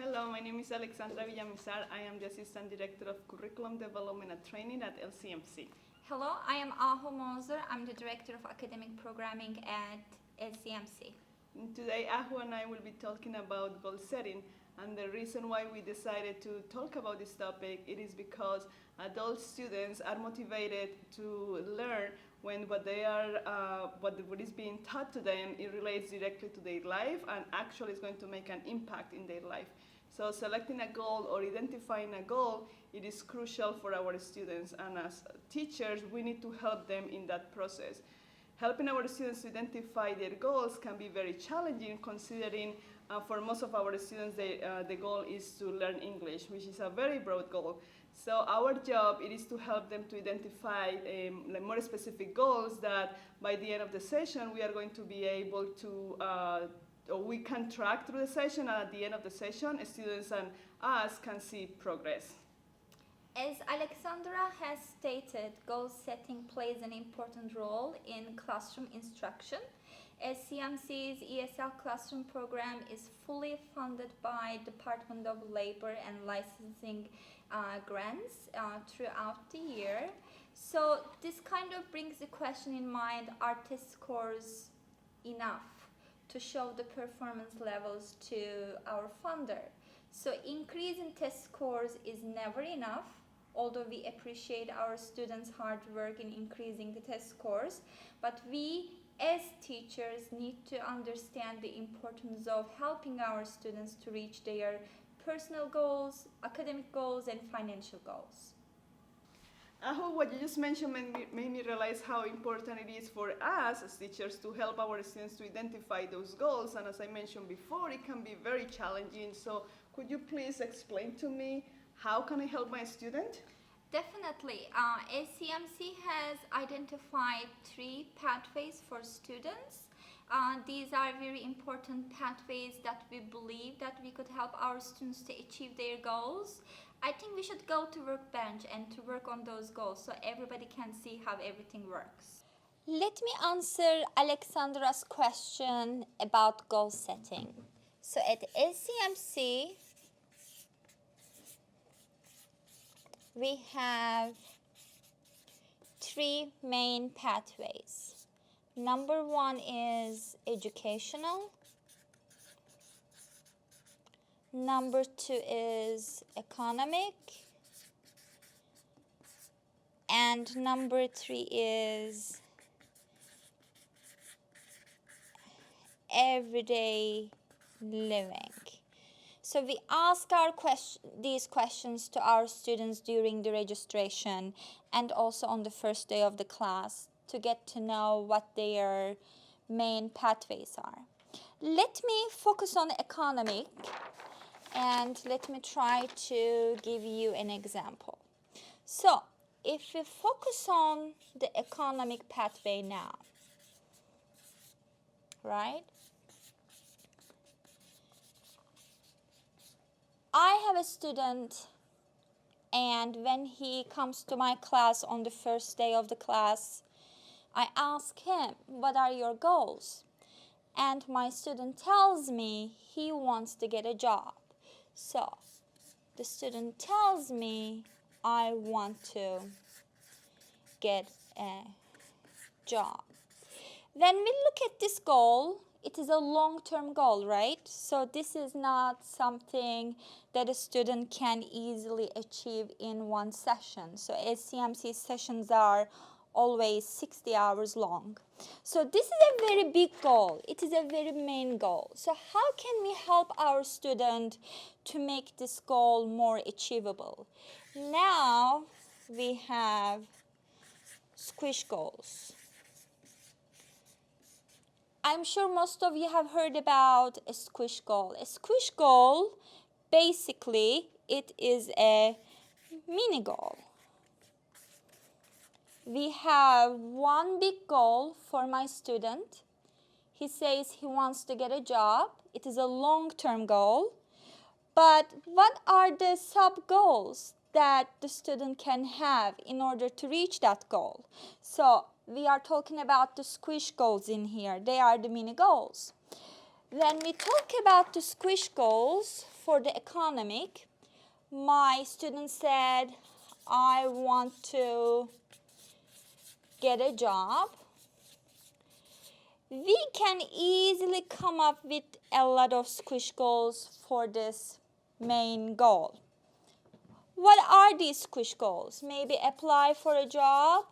Hello, my name is Alexandra Villamizar. I am the Assistant Director of Curriculum Development and Training at LCMC. Hello, I am Ahu Moser. I'm the Director of Academic Programming at LCMC. Today, Ahu and I will be talking about goal setting. And the reason why we decided to talk about this topic, it is because adult students are motivated to learn when what is being taught to them, it relates directly to their life and actually is going to make an impact in their life. So selecting a goal or identifying a goal, it is crucial for our students, and as teachers, we need to help them in that process. Helping our students to identify their goals can be very challenging, considering for most of our students, the goal is to learn English, which is a very broad goal. So our job, it is to help them to identify more specific goals that by the end of the session, we are going to be able to we can track through the session, and at the end of the session, students and us can see progress. As Alexandra has stated, goal setting plays an important role in classroom instruction. LCMC's ESL classroom program is fully funded by Department of Labor and Licensing grants throughout the year. So this kind of brings the question in mind, are test scores enough to show the performance levels to our funder? So increase in test scores is never enough, although we appreciate our students' hard work in increasing the test scores, but we as teachers need to understand the importance of helping our students to reach their personal goals, academic goals, and financial goals. Ahu, what you just mentioned made me realize how important it is for us as teachers to help our students to identify those goals. And as I mentioned before, it can be very challenging. So could you please explain to me how can I help my student? Definitely. LCMC has identified 3 pathways for students. These are very important pathways that we believe that we could help our students to achieve their goals. I think we should go to workbench and to work on those goals so everybody can see how everything works. Let me answer Alexandra's question about goal setting. So at LCMC, we have 3 main pathways. Number 1 is educational. Number 2 is economic. And number 3 is everyday living. So we ask these questions to our students during the registration and also on the first day of the class to get to know what their main pathways are. Let me focus on economic and let me try to give you an example. So if we focus on the economic pathway now, right? I have a student, and when he comes to my class on the first day of the class, I ask him, what are your goals? And my student tells me he wants to get a job. So the student tells me, I want to get a job. When we look at this goal, it is a long-term goal, right? So this is not something that a student can easily achieve in one session. So LCMC sessions are always 60 hours long. So this is a very big goal. It is a very main goal. So how can we help our student to make this goal more achievable? Now we have squish goals. I'm sure most of you have heard about a squish goal. A squish goal, basically, it is a mini goal. We have one big goal for my student. He says he wants to get a job. It is a long-term goal. But what are the sub-goals that the student can have in order to reach that goal? So we are talking about the squish goals in here. They are the mini goals. When we talk about the squish goals for the academic, my student said, I want to get a job. We can easily come up with a lot of squish goals for this main goal. What are these squish goals? Maybe apply for a job,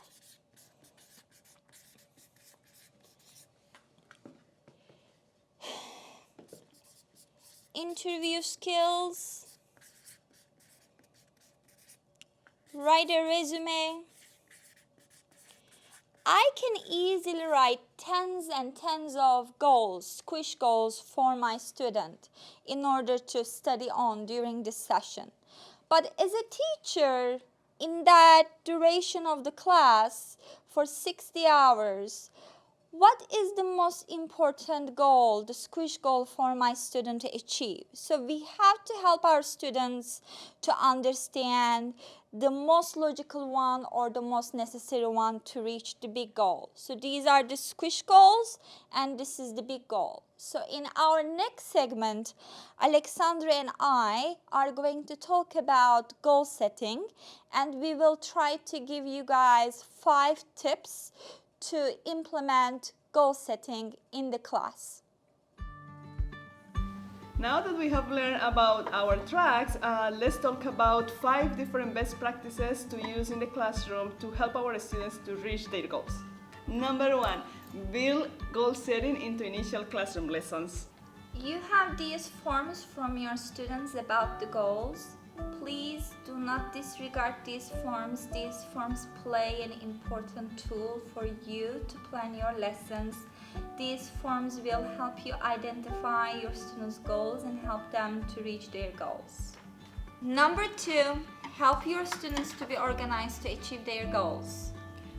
interview skills, write a resume. I can easily write tens and tens of goals, squish goals for my student in order to study on during this session. But as a teacher, in that duration of the class for 60 hours, what is the most important goal, the squish goal for my student to achieve? So we have to help our students to understand the most logical one or the most necessary one to reach the big goal. So these are the squish goals and this is the big goal. So in our next segment, Alexandra and I are going to talk about goal setting, and we will try to give you guys 5 tips to implement goal setting in the class. Now that we have learned about our tracks, let's talk about 5 different best practices to use in the classroom to help our students to reach their goals. Number 1, build goal setting into initial classroom lessons. You have these forms from your students about the goals. Please do not disregard these forms. These forms play an important tool for you to plan your lessons. These forms will help you identify your students' goals and help them to reach their goals. Number 2, help your students to be organized to achieve their goals.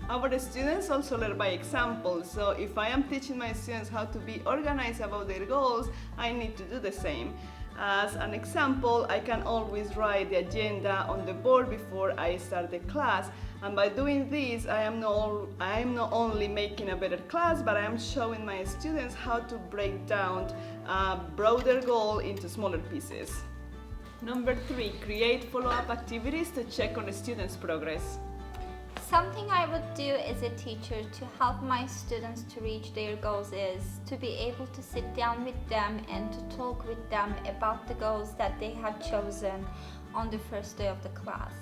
Our students also learn by example, so if I am teaching my students how to be organized about their goals, I need to do the same. As an example, I can always write the agenda on the board before I start the class, and by doing this, I am not only making a better class, but I am showing my students how to break down a broader goal into smaller pieces. Number 3, create follow-up activities to check on the students' progress. Something I would do as a teacher to help my students to reach their goals is to be able to sit down with them and to talk with them about the goals that they have chosen on the first day of the class.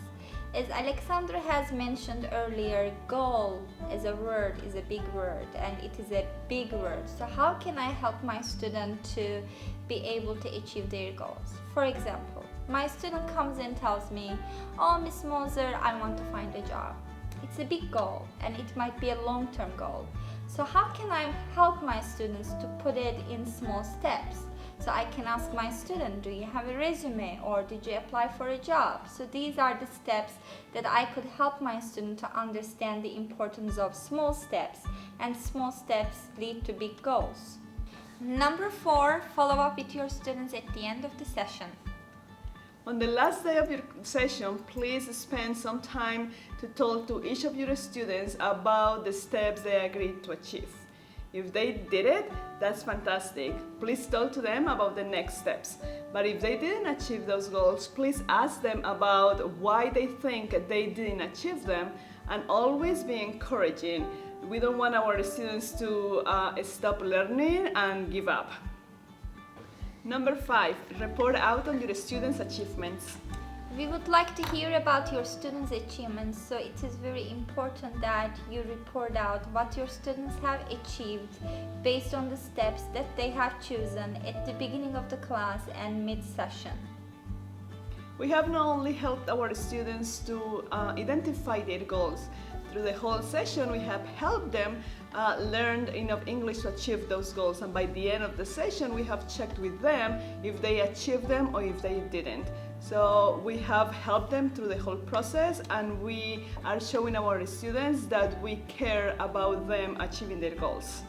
As Alexandra has mentioned earlier, goal as a word is a big word, and it is a big word. So how can I help my student to be able to achieve their goals? For example, my student comes and tells me, "Oh, Miss Moser, I want to find a job." It's a big goal and it might be a long-term goal. So how can I help my students to put it in small steps? So I can ask my student, do you have a resume or did you apply for a job? So these are the steps that I could help my student to understand the importance of small steps, and small steps lead to big goals. Number 4, follow up with your students at the end of the session. On the last day of your session, please spend some time to talk to each of your students about the steps they agreed to achieve. If they did it, that's fantastic. Please talk to them about the next steps. But if they didn't achieve those goals, please ask them about why they think they didn't achieve them, and always be encouraging. We don't want our students to stop learning and give up. Number 5, report out on your students' achievements. We would like to hear about your students' achievements, so it is very important that you report out what your students have achieved based on the steps that they have chosen at the beginning of the class and mid-session. We have not only helped our students to identify their goals. Through the whole session, we have helped them learn enough English to achieve those goals, and by the end of the session, we have checked with them if they achieved them or if they didn't. So we have helped them through the whole process, and we are showing our students that we care about them achieving their goals.